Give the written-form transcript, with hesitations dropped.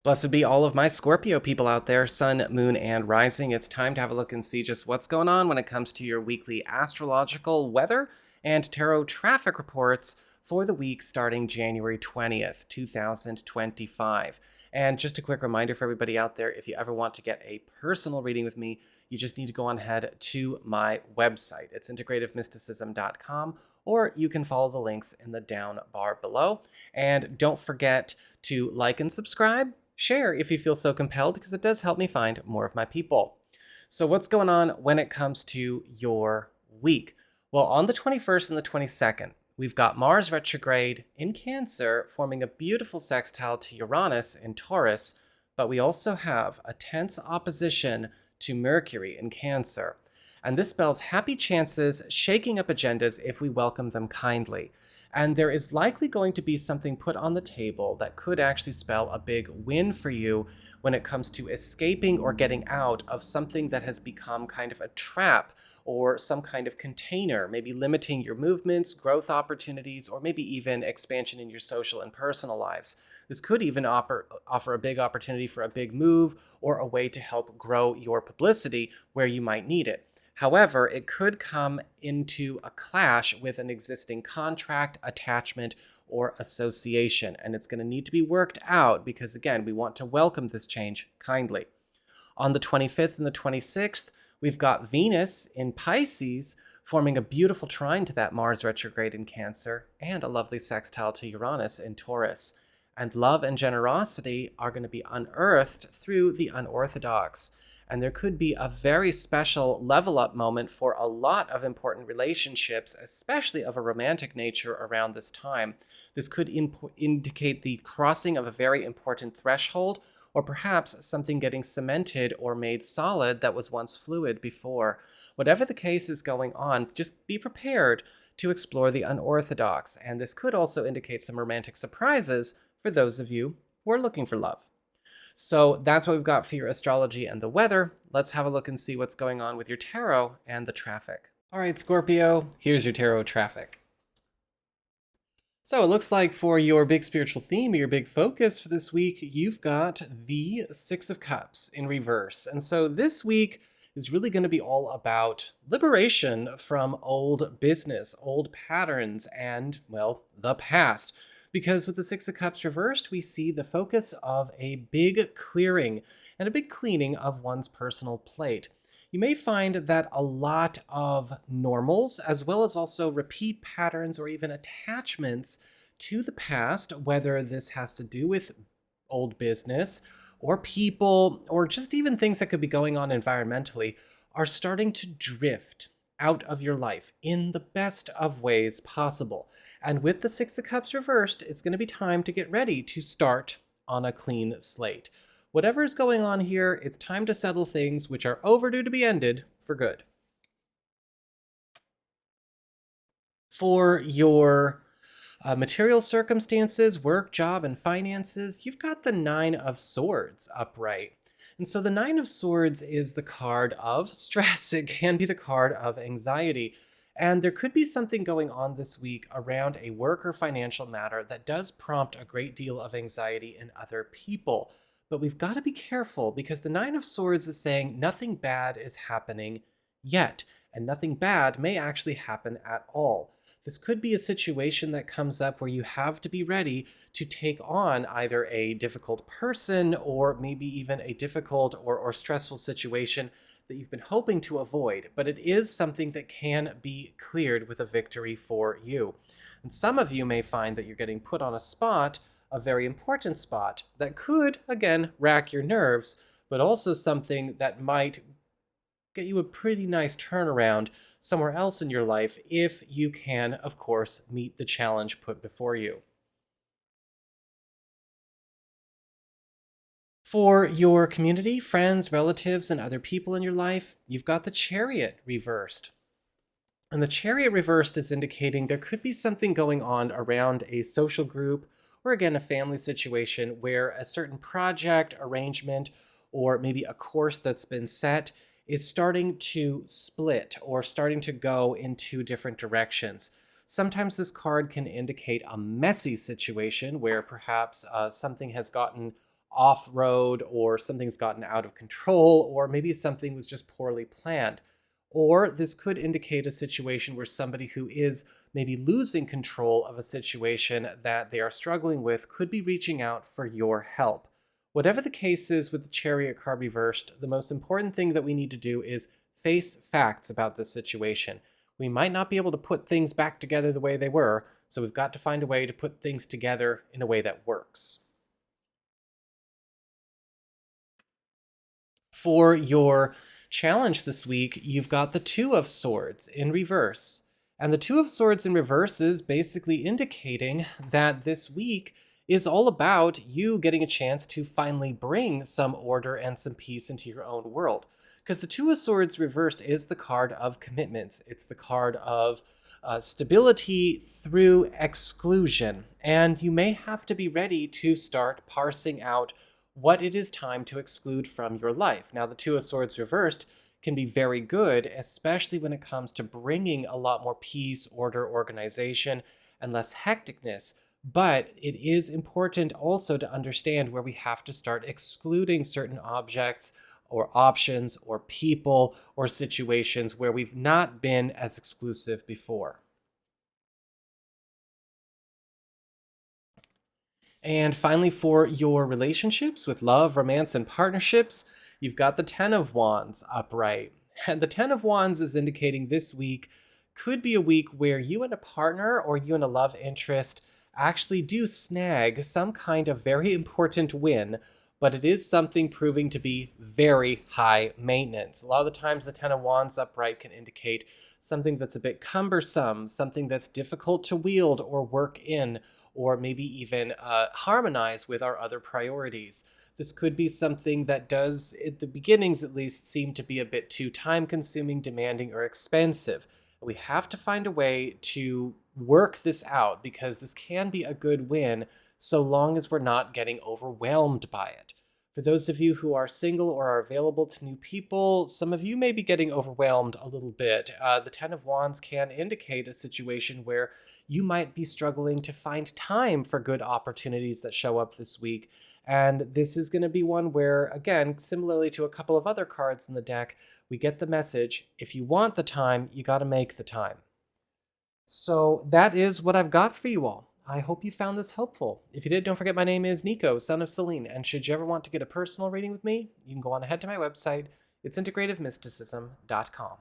Blessed be all of my Scorpio people out there, Sun, Moon, and Rising. It's time to have a look and see just what's going on when it comes to your weekly astrological weather and tarot traffic reports for the week starting January 20th, 2025. And just a quick reminder for everybody out there, if you ever want to get a personal reading with me, you just need to go on ahead to my website. It's integrativemysticism.com, or you can follow the links in the down bar below. And don't forget to like and subscribe. Share if you feel so compelled, because it does help me find more of my people. So what's going on when it comes to your week? Well, on the 21st and the 22nd, we've got Mars retrograde in Cancer forming a beautiful sextile to Uranus in Taurus, but we also have a tense opposition to Mercury in Cancer. And this spells happy chances, shaking up agendas if we welcome them kindly. And there is likely going to be something put on the table that could actually spell a big win for you when it comes to escaping or getting out of something that has become kind of a trap or some kind of container, maybe limiting your movements, growth opportunities, or maybe even expansion in your social and personal lives. This could even offer a big opportunity for a big move or a way to help grow your publicity where you might need it. However, it could come into a clash with an existing contract, attachment, or association, and it's going to need to be worked out because, again, we want to welcome this change kindly. On the 25th and the 26th, we've got Venus in Pisces forming a beautiful trine to that Mars retrograde in Cancer and a lovely sextile to Uranus in Taurus. And love and generosity are going to be unearthed through the unorthodox. And there could be a very special level up moment for a lot of important relationships, especially of a romantic nature around this time. This could indicate the crossing of a very important threshold, or perhaps something getting cemented or made solid that was once fluid before. Whatever the case is going on, just be prepared to explore the unorthodox. And this could also indicate some romantic surprises for those of you who are looking for love. So that's what we've got for your astrology and the weather. Let's have a look and see what's going on with your tarot and the traffic. All right, Scorpio, here's your tarot traffic. So it looks like for your big spiritual theme, your big focus for this week, you've got the Six of Cups in reverse. And so this week is really going to be all about liberation from old business, old patterns, and, well, the past. Because with the Six of Cups reversed, we see the focus of a big clearing and a big cleaning of one's personal plate. You may find that a lot of normals, as well as also repeat patterns or even attachments to the past, whether this has to do with old business or people, or just even things that could be going on environmentally, are starting to drift out of your life in the best of ways possible. And with the Six of Cups reversed, it's going to be time to get ready to start on a clean slate. Whatever is going on here, it's time to settle things which are overdue to be ended for good. For your material circumstances, work, job, and finances, you've got the Nine of Swords upright. And so the Nine of Swords is the card of stress. It can be the card of anxiety. And there could be something going on this week around a work or financial matter that does prompt a great deal of anxiety in other people. But we've got to be careful because the Nine of Swords is saying nothing bad is happening yet, and nothing bad may actually happen at all. This could be a situation that comes up where you have to be ready to take on either a difficult person or maybe even a difficult or stressful situation that you've been hoping to avoid, but it is something that can be cleared with a victory for you. And some of you may find that you're getting put on a spot, a very important spot, that could, again, rack your nerves, but also something that might get you a pretty nice turnaround somewhere else in your life if you can, of course, meet the challenge put before you. For your community, friends, relatives, and other people in your life, you've got the Chariot reversed. And the Chariot reversed is indicating there could be something going on around a social group or, again, a family situation where a certain project, arrangement, or maybe a course that's been set is starting to split or starting to go in two different directions. Sometimes this card can indicate a messy situation where perhaps something has gotten off-road, or something's gotten out of control, or maybe something was just poorly planned. Or this could indicate a situation where somebody who is maybe losing control of a situation that they are struggling with could be reaching out for your help. Whatever the case is with the Chariot card reversed, the most important thing that we need to do is face facts about this situation. We might not be able to put things back together the way they were, so we've got to find a way to put things together in a way that works. For your challenge this week, you've got the Two of Swords in reverse. And the Two of Swords in reverse is basically indicating that this week is all about you getting a chance to finally bring some order and some peace into your own world. Because the Two of Swords reversed is the card of commitments. It's the card of stability through exclusion. And you may have to be ready to start parsing out what it is time to exclude from your life. Now, the Two of Swords reversed can be very good, especially when it comes to bringing a lot more peace, order, organization, and less hecticness. But it is important also to understand where we have to start excluding certain objects or options or people or situations where we've not been as exclusive before. And finally, for your relationships with love, romance, and partnerships, you've got the Ten of Wands upright. And the Ten of Wands is indicating this week could be a week where you and a partner or you and a love interest actually do snag some kind of very important win, but it is something proving to be very high maintenance. A lot of the times the Ten of Wands upright can indicate something that's a bit cumbersome, something that's difficult to wield or work in, or maybe even harmonize with our other priorities. This could be something that does, at the beginnings at least, seem to be a bit too time-consuming, demanding, or expensive. We have to find a way to work this out because this can be a good win so long as we're not getting overwhelmed by it. For those of you who are single or are available to new people, some of you may be getting overwhelmed a little bit. The Ten of Wands can indicate a situation where you might be struggling to find time for good opportunities that show up this week. And this is going to be one where, again, similarly to a couple of other cards in the deck, we get the message, if you want the time, you got to make the time. So that is what I've got for you all. I hope you found this helpful. If you did, don't forget my name is Nico, Son of Selene, and should you ever want to get a personal reading with me, you can go on ahead to my website. It's integrativemysticism.com.